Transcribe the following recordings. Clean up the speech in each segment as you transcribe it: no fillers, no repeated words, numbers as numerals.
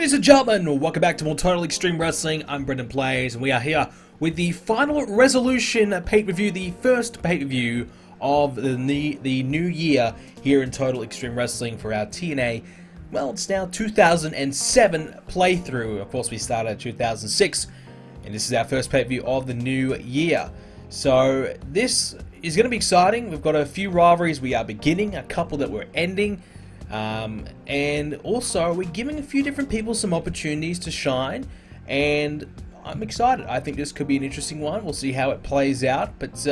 Ladies and gentlemen, welcome back to more Total Extreme Wrestling. I'm BrendenPlayz, and we are here with the Final Resolution pay-per-view, the first pay-per-view of the new year here in Total Extreme Wrestling for our TNA. Well, it's now 2007 playthrough. Of course, we started 2006, and this is our first pay-per-view of the new year. So this is going to be exciting. We've got a few rivalries we are beginning, a couple that we're ending. And also we're giving a few different people some opportunities to shine, and I'm excited. I think this could be an interesting one. We'll see how it plays out, but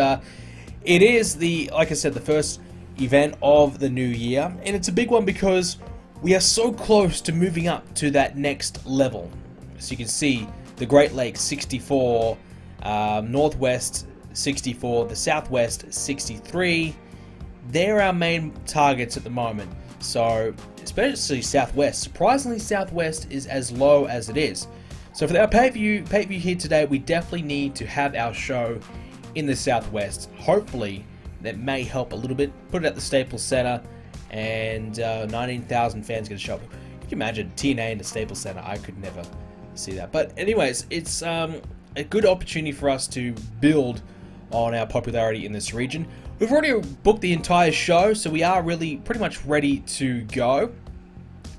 it is like I said, the first event of the new year, and it's a big one because we are so close to moving up to that next level. So you can see the Great Lakes 64, Northwest 64, the Southwest 63. They're our main targets at the moment. So, especially Southwest. Surprisingly, Southwest is as low as it is. So for our pay-per-view here today, we definitely need to have our show in the Southwest. Hopefully, that may help a little bit. Put it at the Staples Center, and 19,000 fans going to show up. Can you imagine TNA in the Staples Center? I could never see that. But anyways, it's a good opportunity for us to build on our popularity in this region. We've already booked the entire show, so we are really pretty much ready to go.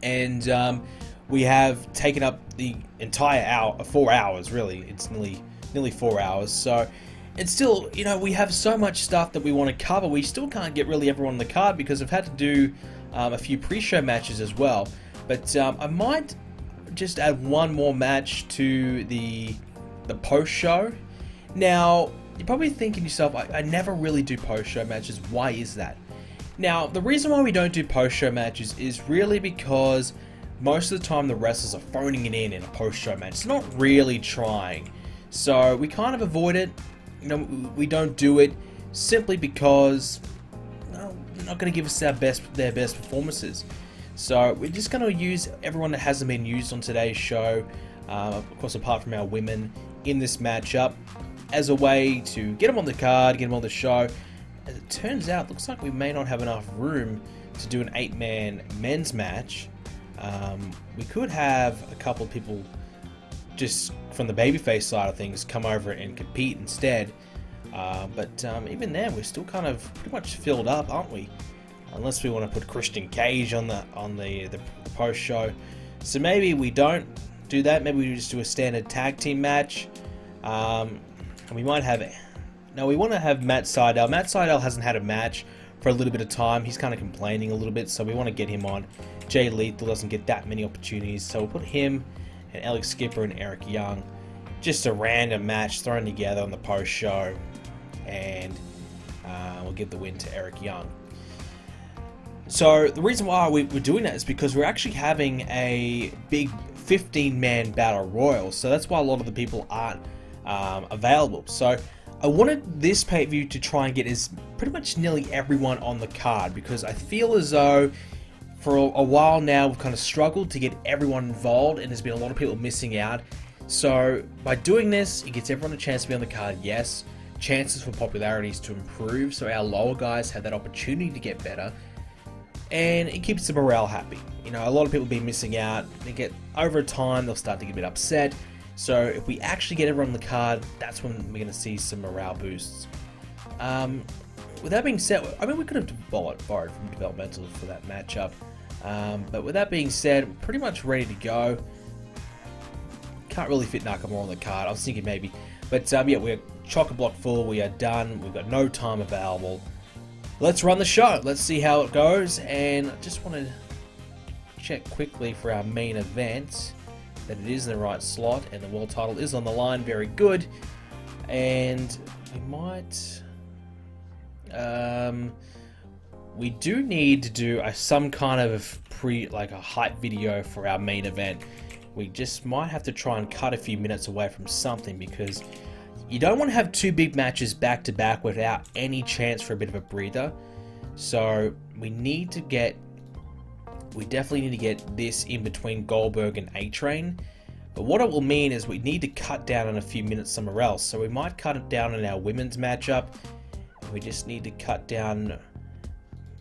And we have taken up the entire hour, 4 hours really. It's nearly 4 hours. So it's still, you know, we have so much stuff that we want to cover. We still can't get really everyone on the card because I've had to do a few pre-show matches as well. But I might just add one more match to the post-show. Now, you're probably thinking to yourself, I never really do post-show matches. Why is that? Now, the reason why we don't do post-show matches is really because most of the time the wrestlers are phoning it in a post-show match. It's not really trying. So we kind of avoid it. You know, we don't do it simply because they're not going to give us their best performances. So we're just going to use everyone that hasn't been used on today's show, of course apart from our women, in this matchup, as a way to get them on the card, get them on the show. As it turns out, looks like we may not have enough room to do an 8-man men's match. We could have a couple of people just from the babyface side of things come over and compete instead. But even then, we're still kind of pretty much filled up, aren't we? Unless we want to put Christian Cage on the post show. So maybe we don't do that. Maybe we just do a standard tag team match. And we might have... No, we want to have Matt Sydal. Matt Sydal hasn't had a match for a little bit of time. He's kind of complaining a little bit, so we want to get him on. Jay Lethal doesn't get that many opportunities, so we'll put him and Alex Skipper and Eric Young. Just a random match thrown together on the post-show. And we'll give the win to Eric Young. So the reason why we're doing that is because we're actually having a big 15-man battle royal. So that's why a lot of the people aren't available. So I wanted this pay-per-view to try and get pretty much nearly everyone on the card, because I feel as though for a while now we've kind of struggled to get everyone involved, and there's been a lot of people missing out. So by doing this, it gets everyone a chance to be on the card. Yes, chances for popularities to improve, so our lower guys have that opportunity to get better, and it keeps the morale happy. You know, a lot of people have been missing out. They get, over time, they'll start to get a bit upset. So if we actually get everyone on the card, that's when we're going to see some morale boosts. With that being said, I mean, we could have borrowed from developmental for that matchup. But with that being said, we're pretty much ready to go. Can't really fit Nakamura on the card. I was thinking maybe. But yeah, we're chock-a-block full. We are done. We've got no time available. Let's run the show. Let's see how it goes. And I just want to check quickly for our main event that it is in the right slot, and the world title is on the line. Very good. And we might... we do need to do some kind of like a hype video for our main event. We just might have to try and cut a few minutes away from something, because you don't want to have two big matches back to back without any chance for a bit of a breather. So we definitely need to get this in between Goldberg and A-Train. But what it will mean is we need to cut down on a few minutes somewhere else. So we might cut it down in our women's matchup. And we just need to cut down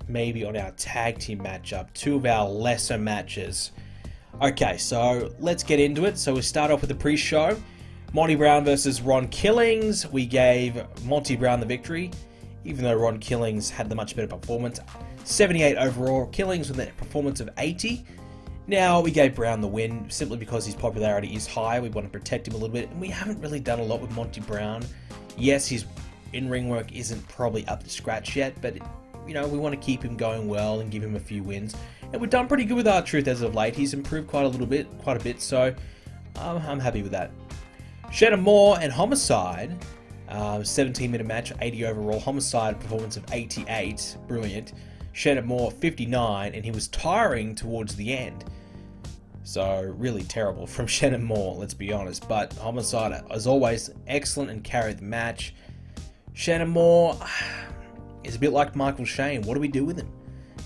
maybe on our tag team matchup. Two of our lesser matches. Okay, so let's get into it. So we start off with the pre-show. Monty Brown versus Ron Killings. We gave Monty Brown the victory, even though Ron Killings had the much better performance. 78 overall, Killings with a performance of 80. Now, we gave Brown the win simply because his popularity is high. We want to protect him a little bit, and we haven't really done a lot with Monty Brown. Yes, his in-ring work isn't probably up to scratch yet, but you know, we want to keep him going well and give him a few wins. And we've done pretty good with R-Truth as of late. He's improved quite a bit, so I'm happy with that. Shannon Moore and Homicide, 17-minute match, 80 overall. Homicide performance of 88, brilliant. Shannon Moore 59, and he was tiring towards the end. So really terrible from Shannon Moore, let's be honest. But Homicide, as always, excellent and carried the match. Shannon Moore is a bit like Michael Shane. What do we do with him?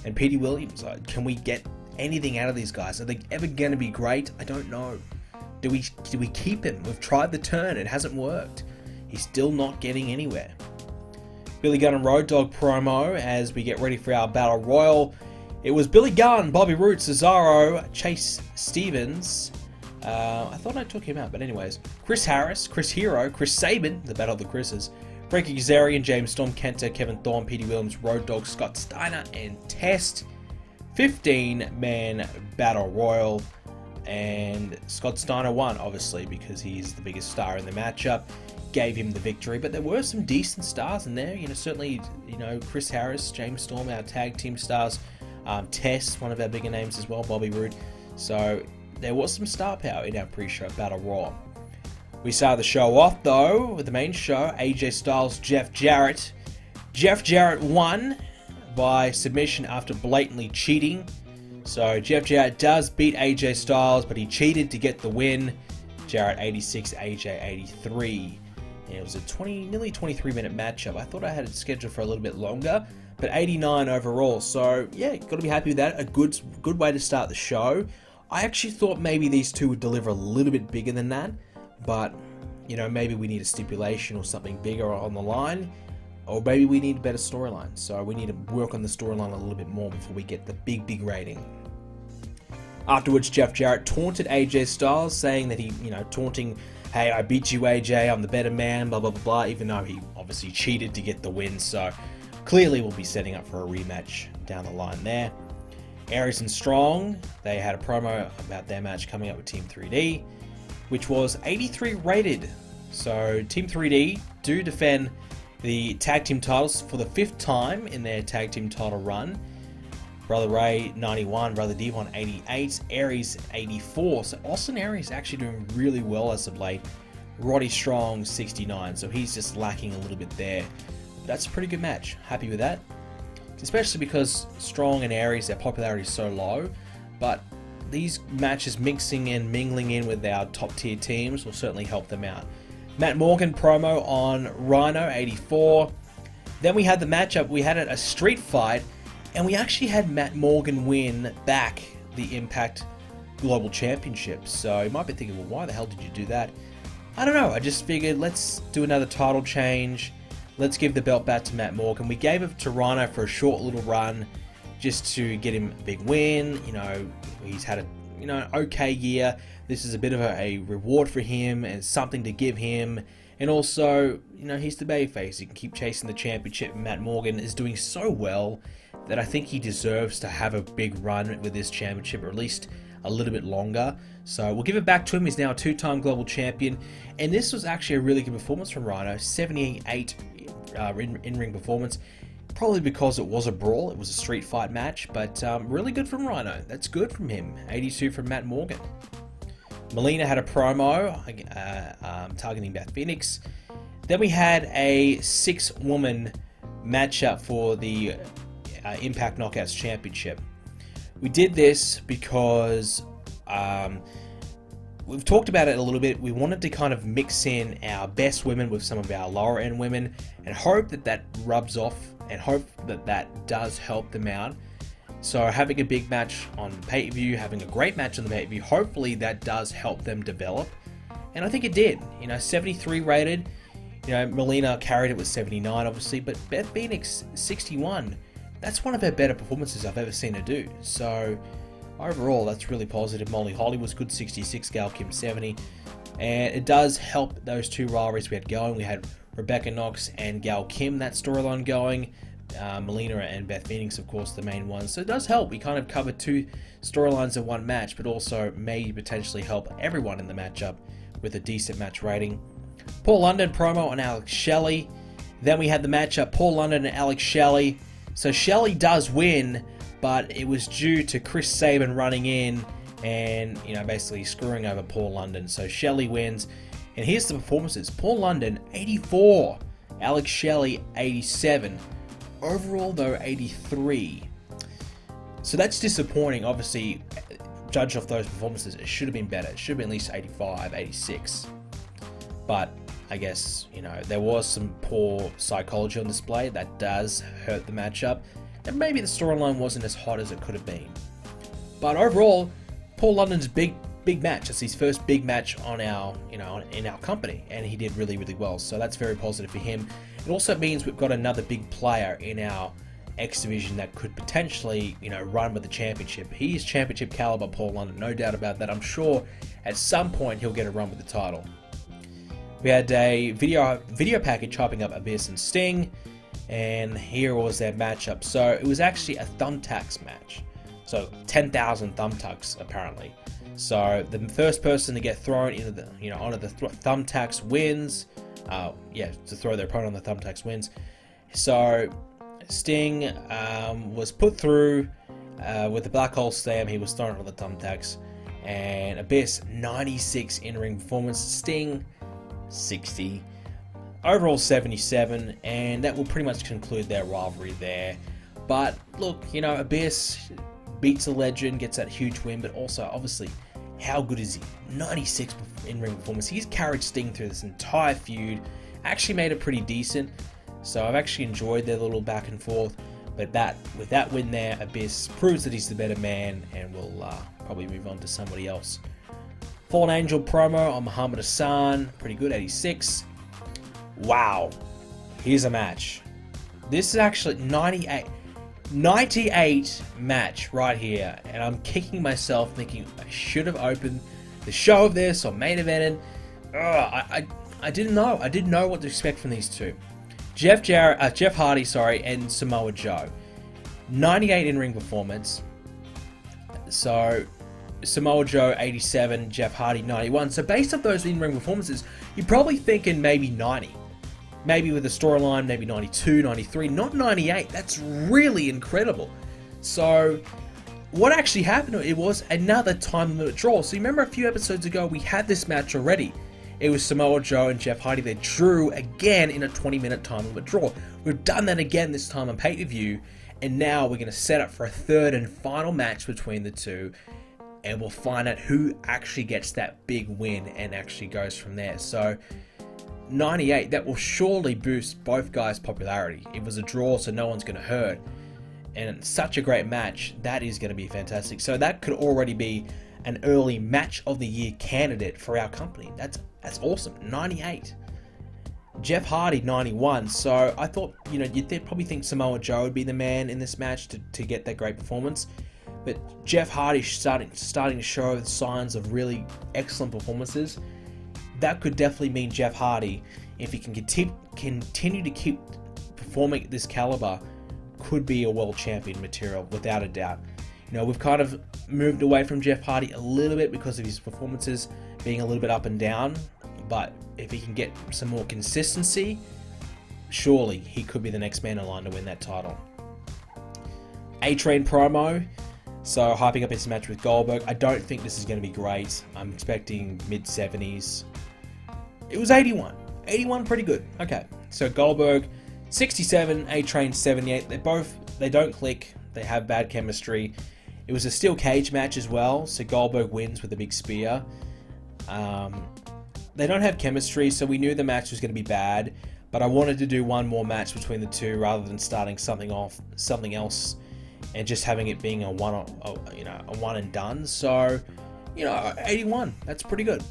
And Petey Williams, can we get anything out of these guys? Are they ever going to be great? I don't know. Do we keep him? We've tried the turn. It hasn't worked. He's still not getting anywhere. Billy Gunn and Road Dogg promo as we get ready for our Battle Royal. It was Billy Gunn, Bobby Roode, Cesaro, Chase Stevens. I thought I took him out, but anyways. Chris Harris, Chris Hero, Chris Sabin, the Battle of the Chris's. Frankie Kazarian, James Storm, Kenta, Kevin Thorne, Petey Williams, Road Dogg, Scott Steiner, and Test. 15-man Battle Royal. And Scott Steiner won, obviously, because he's the biggest star in the matchup. Gave him the victory, but there were some decent stars in there. You know, certainly, you know, Chris Harris, James Storm, our tag team stars. Test, one of our bigger names as well, Bobby Roode. So there was some star power in our pre-show Battle Royal. We started the show off, though, with the main show, AJ Styles, Jeff Jarrett. Jeff Jarrett won by submission after blatantly cheating. So Jeff Jarrett does beat AJ Styles, but he cheated to get the win. Jarrett 86, AJ 83. And it was a nearly 23-minute matchup. I thought I had it scheduled for a little bit longer, but 89 overall. So yeah, got to be happy with that. A good way to start the show. I actually thought maybe these two would deliver a little bit bigger than that. But, you know, maybe we need a stipulation or something bigger on the line, or maybe we need a better storyline. So we need to work on the storyline a little bit more before we get the big rating. Afterwards, Jeff Jarrett taunted AJ Styles, saying that he, you know, taunting, hey, I beat you, AJ, I'm the better man, blah, blah, blah, blah, even though he obviously cheated to get the win. So clearly we'll be setting up for a rematch down the line there. Aries and Strong, they had a promo about their match coming up with Team 3D, which was 83 rated. So Team 3D do defend the tag team titles for the 5th time in their tag team title run. Brother Ray 91, Brother Devon 88, Aries 84. So Austin Aries actually doing really well as of late. Roddy Strong 69, so he's just lacking a little bit there. But that's a pretty good match. Happy with that. Especially because Strong and Aries, their popularity is so low, but these matches mixing and mingling in with our top tier teams will certainly help them out. Matt Morgan promo on Rhino 84. Then we had the matchup. We had a street fight, and we actually had Matt Morgan win back the Impact Global Championship. So you might be thinking, well, why the hell did you do that? I don't know. I just figured let's do another title change. Let's give the belt back to Matt Morgan. We gave it to Rhino for a short little run just to get him a big win. You know, he's had a okay year. This is a bit of a reward for him and something to give him. And also, you know, he's the babyface. He can keep chasing the championship. Matt Morgan is doing so well that I think he deserves to have a big run with this championship, or at least a little bit longer. So we'll give it back to him. He's now a 2-time global champion. And this was actually a really good performance from Rhino. 78 in-ring performance. Probably because it was a brawl. It was a street fight match. But really good from Rhino. That's good from him. 82 from Matt Morgan. Melina had a promo targeting Beth Phoenix. Then we had a 6-woman matchup for the Impact Knockouts Championship. We did this because we've talked about it a little bit. We wanted to kind of mix in our best women with some of our lower end women and hope that that rubs off and hope that that does help them out. So having a big match on the pay-per-view, having a great match on the pay-per-view, hopefully that does help them develop. And I think it did. You know, 73 rated. You know, Melina carried it with 79, obviously, but Beth Phoenix, 61. That's one of her better performances I've ever seen her do. So overall, that's really positive. Molly Holly was good, 66, Gail Kim 70. And it does help those two rivalries we had going. We had Rebecca Knox and Gail Kim, that storyline going. Melina and Beth Phoenix, of course, the main ones. So it does help. We kind of covered two storylines in one match, but also may potentially help everyone in the matchup with a decent match rating. Paul London promo on Alex Shelley. Then we had the matchup Paul London and Alex Shelley. So Shelley does win, but it was due to Chris Sabin running in and, you know, basically screwing over Paul London. So Shelley wins. And here's the performances. Paul London, 84. Alex Shelley, 87. Overall, though, 83. So that's disappointing. Obviously, judged off those performances, it should have been better. It should have been at least 85, 86. But I guess, you know, there was some poor psychology on display. That does hurt the matchup. And maybe the storyline wasn't as hot as it could have been. But overall, Paul London's big match. It's his first big match on our, you know, in our company, and he did really, really well. So that's very positive for him. It also means we've got another big player in our X division that could potentially, you know, run with the championship. He is championship caliber, Paul London, no doubt about that. I'm sure at some point he'll get a run with the title. We had a video package chopping up Abyss and Sting, and here was their matchup. So it was actually a thumbtacks match. So 10,000 thumbtacks apparently. So the first person to get thrown into the, you know, onto the thumbtacks wins. To throw their opponent on the thumbtacks wins. So Sting was put through with the black hole slam. He was thrown on the thumbtacks, and Abyss 96 in-ring performance. Sting 60. Overall 77, and that will pretty much conclude their rivalry there. But look, you know, Abyss beats a legend, gets that huge win, but also obviously, how good is he? 96 in-ring performance. He's carried Sting through this entire feud. Actually made it pretty decent. So I've actually enjoyed their little back and forth. But with that win there, Abyss proves that he's the better man, and will probably move on to somebody else. Fallen Angel promo on Muhammad Hassan. Pretty good, 86. Wow. Here's a match. This is actually 98 match right here, and I'm kicking myself thinking I should have opened the show of this or main evented. I didn't know. I didn't know what to expect from these two. Jeff Hardy, and Samoa Joe. 98 in-ring performance. So Samoa Joe 87, Jeff Hardy 91. So based off those in-ring performances, you're probably thinking maybe 90. Maybe with a storyline, maybe 92, 93, not 98. That's really incredible. So what actually happened, it was another time limit draw. So you remember a few episodes ago, we had this match already. It was Samoa Joe and Jeff Hardy. They drew again in a 20-minute time limit draw. We've done that again this time on pay-per-view. And now we're going to set up for a third and final match between the two. And we'll find out who actually gets that big win and actually goes from there. So 98, that will surely boost both guys' popularity. It was a draw, so no one's going to hurt. And such a great match, that is going to be fantastic. So that could already be an early match of the year candidate for our company. That's awesome. 98. Jeff Hardy 91. So I thought, you know, you'd probably think Samoa Joe would be the man in this match to get that great performance. But Jeff Hardy starting to show the signs of really excellent performances. That could definitely mean Jeff Hardy, if he can continue to keep performing at this caliber, could be a world champion material without a doubt. You know, we've kind of moved away from Jeff Hardy a little bit because of his performances being a little bit up and down, but if he can get some more consistency, surely he could be the next man in line to win that title. A-Train promo, so hyping up his match with Goldberg. I don't think this is going to be great. I'm expecting mid-70s. It was 81. 81, pretty good. Okay, so Goldberg 67, A-Train 78. They don't click. They have bad chemistry. It was a steel cage match as well, so Goldberg wins with a big spear. They don't have chemistry, so we knew the match was going to be bad, but I wanted to do one more match between the two rather than starting something else and just having it being a one and done. So, you know, 81, that's pretty good.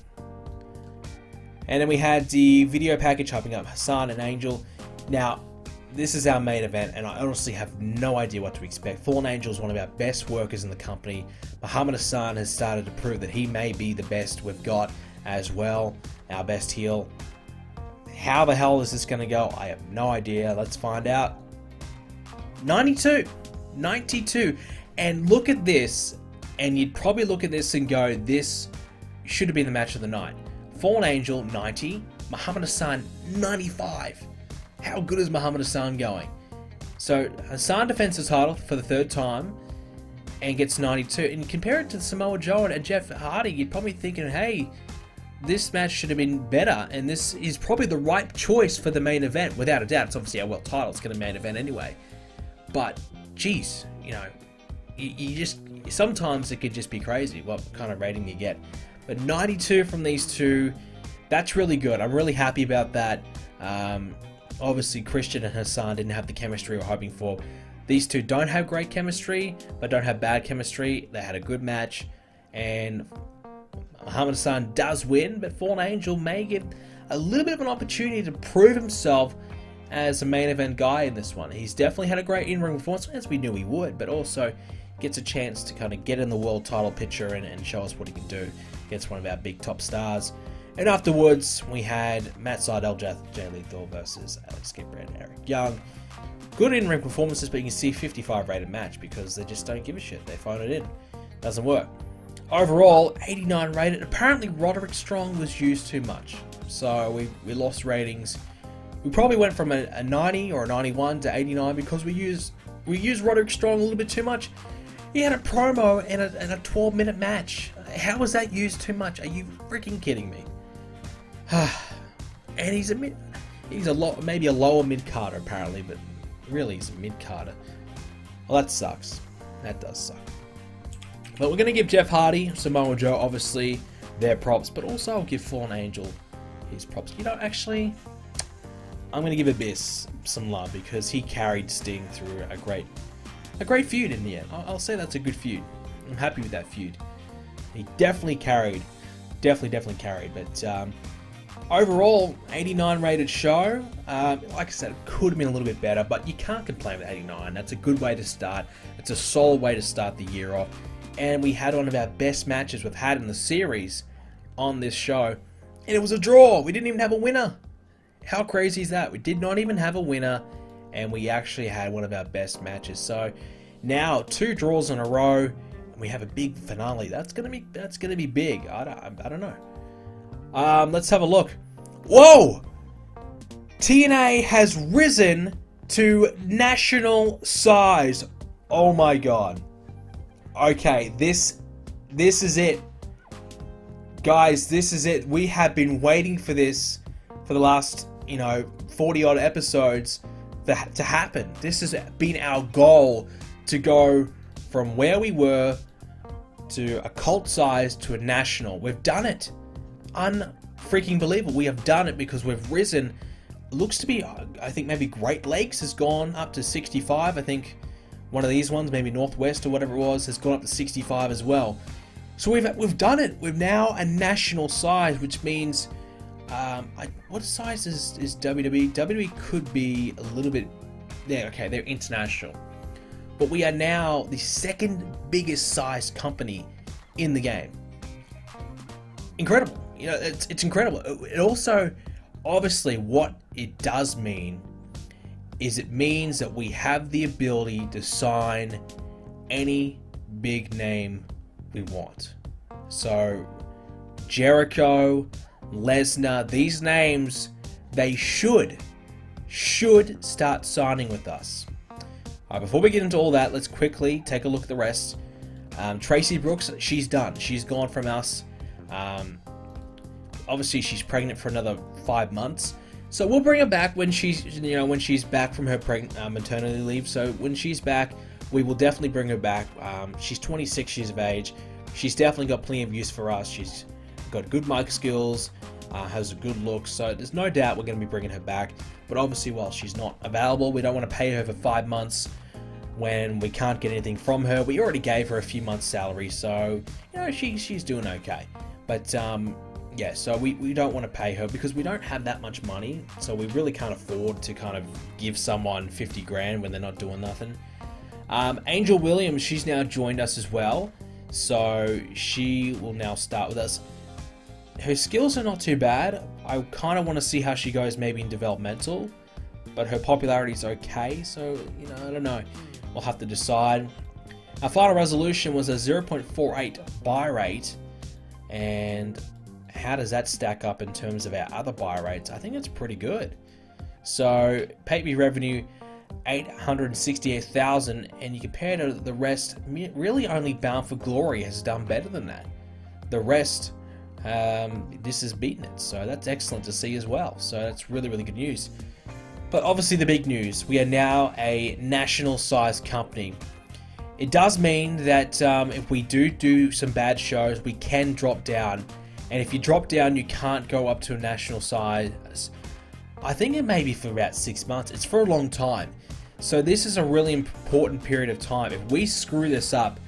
And then we had the video package hyping up Hassan and Angel. Now, this is our main event, and I honestly have no idea what to expect. Fallen Angel is one of our best workers in the company. Muhammad Hassan has started to prove that he may be the best we've got as well, our best heel. How the hell is this going to go? I have no idea. Let's find out. 92, and look at this, and you'd probably look at this and go, this should have been the match of the night. Fallen Angel 90, Muhammad Hassan 95. How good is Muhammad Hassan going? So Hassan defends the title for the 3rd time and gets 92. And compare it to Samoa Joe and Jeff Hardy, you'd probably thinking, hey, this match should have been better, and this is probably the right choice for the main event, without a doubt. It's obviously our world title, it's going to main event anyway. But, geez, you know, you just, sometimes it could just be crazy what kind of rating you get. But 92 from these two, that's really good. I'm really happy about that. Obviously, Christian and Hassan didn't have the chemistry we were hoping for. These two don't have great chemistry, but don't have bad chemistry. They had a good match, and Muhammad Hassan does win, but Fallen Angel may get a little bit of an opportunity to prove himself as a main event guy in this one. He's definitely had a great in-ring performance, as we knew he would, but also gets a chance to kind of get in the world title picture and show us what he can do against one of our big top stars. And afterwards, we had Matt Sydal, Jay Lethal versus Alex Skipper and Eric Young. Good in-ring performances, but you can see 55 rated match because they just don't give a shit. They phone it in. Doesn't work. Overall, 89 rated. Apparently, Roderick Strong was used too much. So we lost ratings. We probably went from a 90 or a 91 to 89 because we used Roderick Strong a little bit too much. He had a promo and a 12-minute match. How was that used too much? Are you freaking kidding me? And he's maybe a lower mid-carder apparently, but really he's a mid-carder. Well, that sucks. That does suck. But we're going to give Jeff Hardy, Samoa Joe, obviously, their props, but also I'll give Fallen Angel his props. You know, actually, I'm going to give Abyss some love because he carried Sting through a great feud in the end. I'll say that's a good feud. I'm happy with that feud. He definitely carried. Definitely carried. But overall, 89 rated show. Like I said, it could have been a little bit better, but you can't complain with 89. That's a good way to start. It's a solid way to start the year off. And we had one of our best matches we've had in the series on this show. And it was a draw. We didn't even have a winner. How crazy is that? We did not even have a winner, and we actually had one of our best matches. So now 2 draws in a row, and we have a big finale. That's gonna be big. I don't know. Let's have a look. Whoa! TNA has risen to national size. Oh my god. Okay, this is it. Guys, this is it. We have been waiting for this for the last, 40 odd episodes to happen. This has been our goal, to go from where we were to a cult size to a national. We've done it. Unfreaking believable. We have done it because we've risen. Looks to be, I think maybe Great Lakes has gone up to 65. I think one of these ones, maybe Northwest or whatever it was, has gone up to 65 as well. So we've done it. We're now a national size, which means what size is WWE? WWE could be a little bit there. Okay, they're international, but we are now the 2nd biggest size company in the game. Incredible. It's incredible. It also, obviously, what it does mean is it means that we have the ability to sign any big name we want. So Jericho, Lesnar, these names, they should start signing with us. Before we get into all that, let's quickly take a look at the rest. Tracy Brooks, she's done. She's gone from us. Obviously, she's pregnant for another 5 months. So we'll bring her back when she's back from her maternity leave. So when she's back, we will definitely bring her back. She's 26 years of age. She's definitely got plenty of use for us. She's got good mic skills, has a good look. So there's no doubt we're going to be bringing her back. But obviously, while she's not available, we don't want to pay her for 5 months when we can't get anything from her. We already gave her a few months' salary, so she's doing okay. But yeah, so we don't want to pay her because we don't have that much money, so we really can't afford to kind of give someone 50 grand when they're not doing nothing. Angel Williams, she's now joined us as well, so she will now start with us. Her skills are not too bad. I kind of want to see how she goes maybe in developmental, but her popularity is okay, so, you know, I don't know. We'll have to decide. Our Final Resolution was a 0.48 buy rate, and how does that stack up in terms of our other buy rates? I think it's pretty good. So, pay-per-view revenue, 868,000, and you compare to the rest, really only Bound for Glory has done better than that. The rest, this has beaten it, so that's excellent to see as well. So that's really, really good news. But obviously the big news, we are now a national size company. It does mean that if we do some bad shows, we can drop down. And if you drop down, you can't go up to a national size. I think it may be for about 6 months. It's for a long time. So this is a really important period of time. If we screw this up,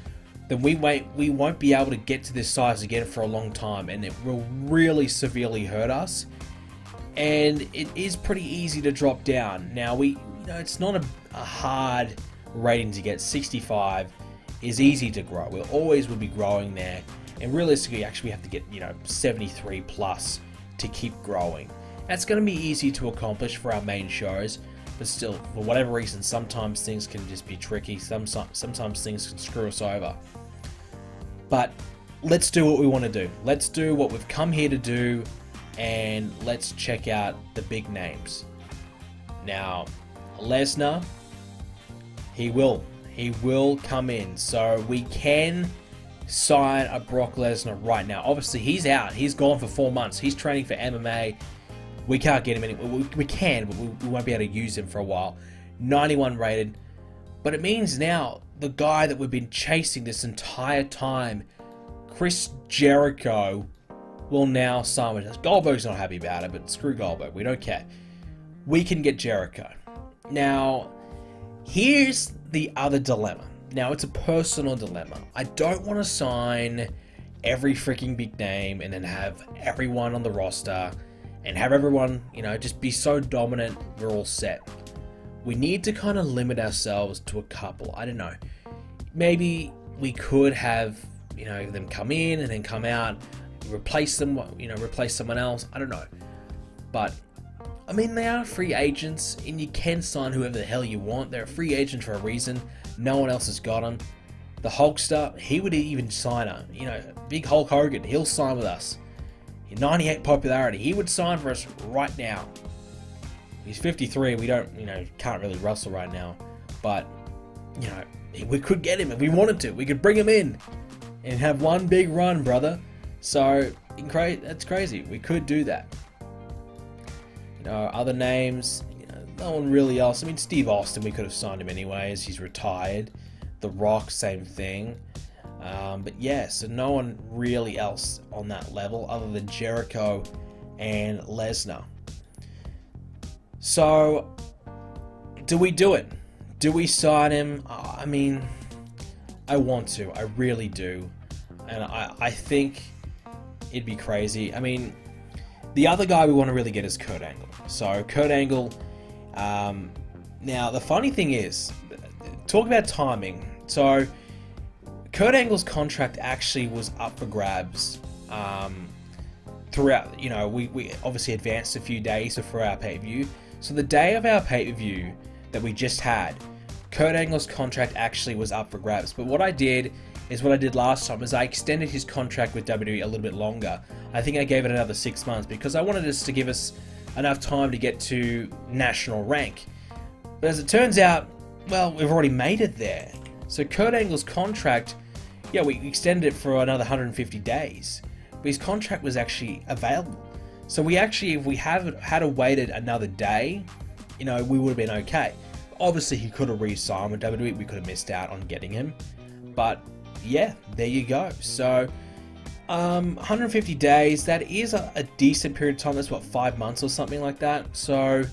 then we won't be able to get to this size again for a long time, and it will really severely hurt us. And it is pretty easy to drop down. Now it's not a hard rating to get. 65 is easy to grow. We always will be growing there. And realistically, actually, we have to get 73 plus to keep growing. That's going to be easy to accomplish for our main shows, but still, for whatever reason, sometimes things can just be tricky. Sometimes things can screw us over. But let's do what we want to do. Let's do what we've come here to do, and let's check out the big names. Now, Lesnar, he will come in, so we can sign a Brock Lesnar right now. Obviously, he's out. He's gone for 4 months. He's training for MMA. We can't get him anywhere. We can, but we won't be able to use him for a while. 91 rated. But it means now the guy that we've been chasing this entire time, Chris Jericho, will now sign with us. Goldberg's not happy about it, but screw Goldberg. We don't care. We can get Jericho. Now, here's the other dilemma. Now, it's a personal dilemma. I don't want to sign every freaking big name and then have everyone on the roster and have everyone, just be so dominant we're all set. We need to kind of limit ourselves to a couple. I don't know. Maybe we could have, them come in and then come out, replace them, replace someone else. I don't know. But, I mean, they are free agents, and you can sign whoever the hell you want. They're a free agent for a reason. No one else has got them. The Hulkster, he would even sign her. Big Hulk Hogan, he'll sign with us. 98 popularity, he would sign for us right now. He's 53, we don't, can't really wrestle right now. But, we could get him if we wanted to. We could bring him in and have one big run, brother. So, that's crazy. We could do that. Other names, no one really else. I mean, Steve Austin, we could have signed him anyways. He's retired. The Rock, same thing. But yeah, so no one really else on that level other than Jericho and Lesnar. So, do we do it? Do we sign him? I mean, I want to. I really do. And I think it'd be crazy. I mean, the other guy we want to really get is Kurt Angle. So, Kurt Angle, now the funny thing is, talk about timing. So, Kurt Angle's contract actually was up for grabs throughout. We obviously advanced a few days before our pay-per-view. So the day of our pay-per-view that we just had, Kurt Angle's contract actually was up for grabs. But what I did is what I did last time, is I extended his contract with WWE a little bit longer. I think I gave it another 6 months because I wanted this to give us enough time to get to national rank. But as it turns out, well, we've already made it there. So Kurt Angle's contract, yeah, we extended it for another 150 days. But his contract was actually available. So we actually, if we had waited another day, we would have been okay. Obviously, he could have re-signed with WWE. We could have missed out on getting him. But yeah, there you go. So 150 days, that is a decent period of time. That's what, 5 months or something like that. So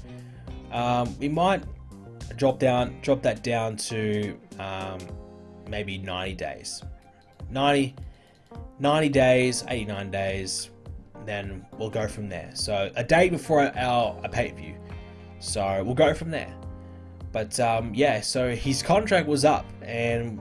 we might drop that down to maybe 90 days. 90 days, 89 days, then we'll go from there. So a day before our pay-per-view. So we'll go from there. But yeah, so his contract was up, and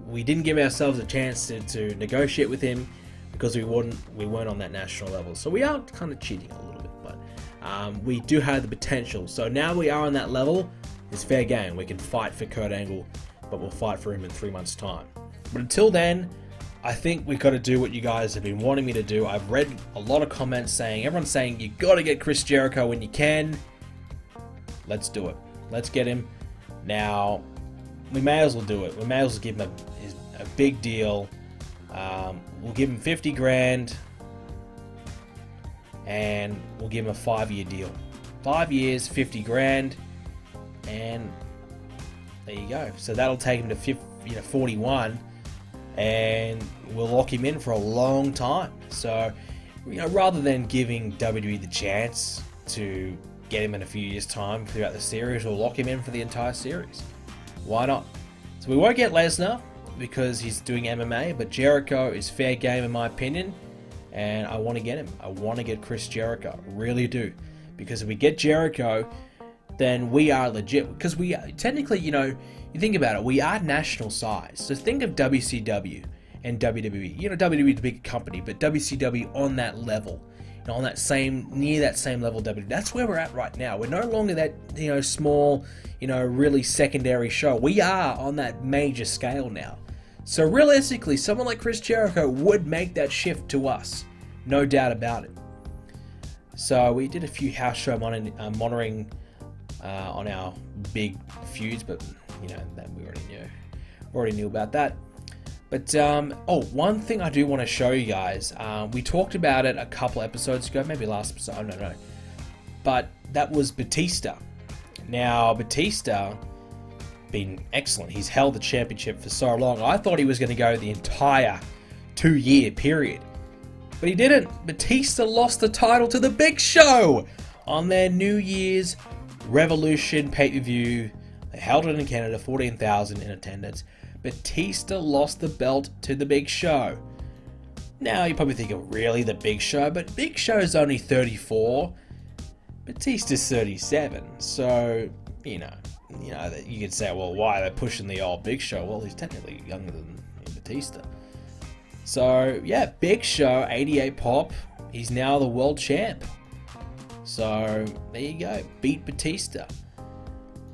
we didn't give ourselves a chance to negotiate with him because we weren't on that national level. So we are kind of cheating a little bit, but we do have the potential. So now we are on that level. It's fair game. We can fight for Kurt Angle, but we'll fight for him in 3 months' time. But until then, I think we've got to do what you guys have been wanting me to do. I've read a lot of comments saying, everyone's saying, you got to get Chris Jericho when you can. Let's do it. Let's get him. Now, we may as well do it. We may as well give him a big deal. We'll give him 50 grand. And we'll give him a 5-year deal. 5 years, 50 grand. And there you go. So that'll take him to 41. And we'll lock him in for a long time. So, rather than giving WWE the chance to get him in a few years' time throughout the series, we'll lock him in for the entire series. Why not? So we won't get Lesnar because he's doing MMA, but Jericho is fair game in my opinion, and I want to get him. I want to get Chris Jericho, really do, because if we get Jericho, then we are legit. Because we are, technically, you think about it, we are national size. So think of WCW and WWE. WWE is a big company, but WCW on that level, on that near that same level, WWE. That's where we're at right now. We're no longer that, small, really secondary show. We are on that major scale now. So realistically, someone like Chris Jericho would make that shift to us, no doubt about it. So we did a few house show monitoring on our big feuds, but that we already knew about that. But one thing I do want to show you guys, we talked about it a couple episodes ago, maybe last episode, I don't know, but that was Batista. Now Batista been excellent. He's held the championship for so long. I thought he was going to go the entire 2-year period, but he didn't. Batista lost the title to the Big Show on their New Year's Revolution pay-per-view. They held it in Canada, 14,000 in attendance. Batista lost the belt to the Big Show. Now you're probably thinking, really, the Big Show? But Big Show's only 34. Batista's 37. So, you could say, well, why are they pushing the old Big Show? Well, he's technically younger than Batista. So, yeah, Big Show, 88 pop. He's now the world champ. So, there you go. Beat Batista.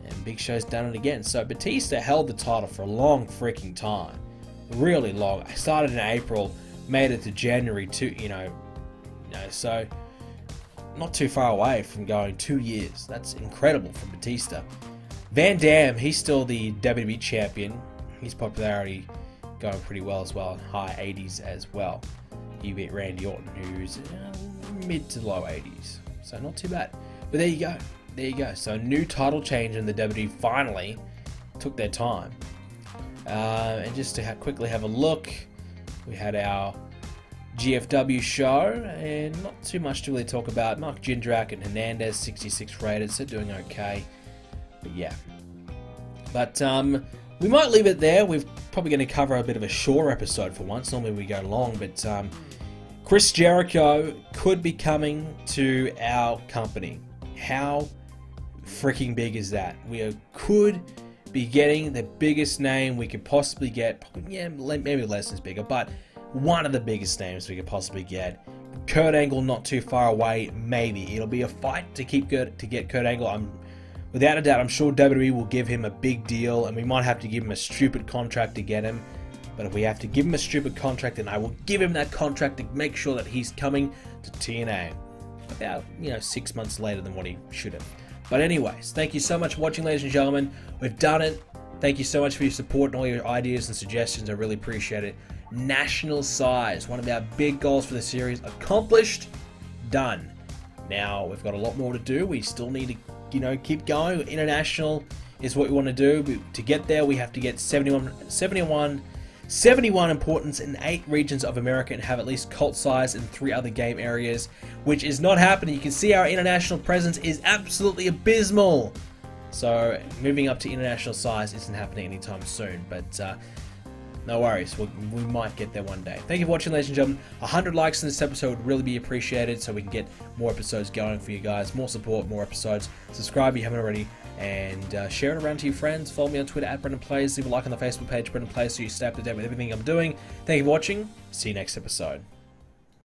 And Big Show's done it again. So Batista held the title for a long freaking time. Really long. I started in April, made it to January so not too far away from going 2 years. That's incredible for Batista. Van Dam, he's still the WWE champion. His popularity going pretty well as well, high 80s as well. He beat Randy Orton, who's mid to low 80s. So not too bad. But there you go. There you go. So new title change in the WWE finally took their time. And just to quickly have a look, we had our GFW show, and not too much to really talk about. Mark Jindrak and Hernandez, 66 rated, so doing okay. But yeah. But we might leave it there. We're probably going to cover a bit of a shorter episode for once. Normally we go long, but Chris Jericho could be coming to our company. How freaking big is that? We could be getting the biggest name we could possibly get. Yeah, maybe Lesnar's bigger, but one of the biggest names we could possibly get. Kurt Angle not too far away, maybe. It'll be a fight to get Kurt Angle. Without a doubt, I'm sure WWE will give him a big deal, and we might have to give him a stupid contract to get him. But if we have to give him a stupid contract, then I will give him that contract to make sure that he's coming to TNA. About 6 months later than what he should have. But anyways, thank you so much for watching, ladies and gentlemen. We've done it. Thank you so much for your support and all your ideas and suggestions. I really appreciate it. National size, one of our big goals for the series, accomplished, done. Now we've got a lot more to do. We still need to keep going. International is what we want to do. To get there, we have to get 71 importance in 8 regions of America and have at least cult size in 3 other game areas, which is not happening. You can see our international presence is absolutely abysmal. So moving up to international size isn't happening anytime soon. But No worries, we might get there one day. Thank you for watching, ladies and gentlemen. 100 likes in this episode would really be appreciated so we can get more episodes going for you guys. More support, more episodes. Subscribe if you haven't already, and share it around to your friends. Follow me on Twitter at BrendenPlayz. Leave a like on the Facebook page, BrendenPlayz, so you stay up to date with everything I'm doing. Thank you for watching. See you next episode.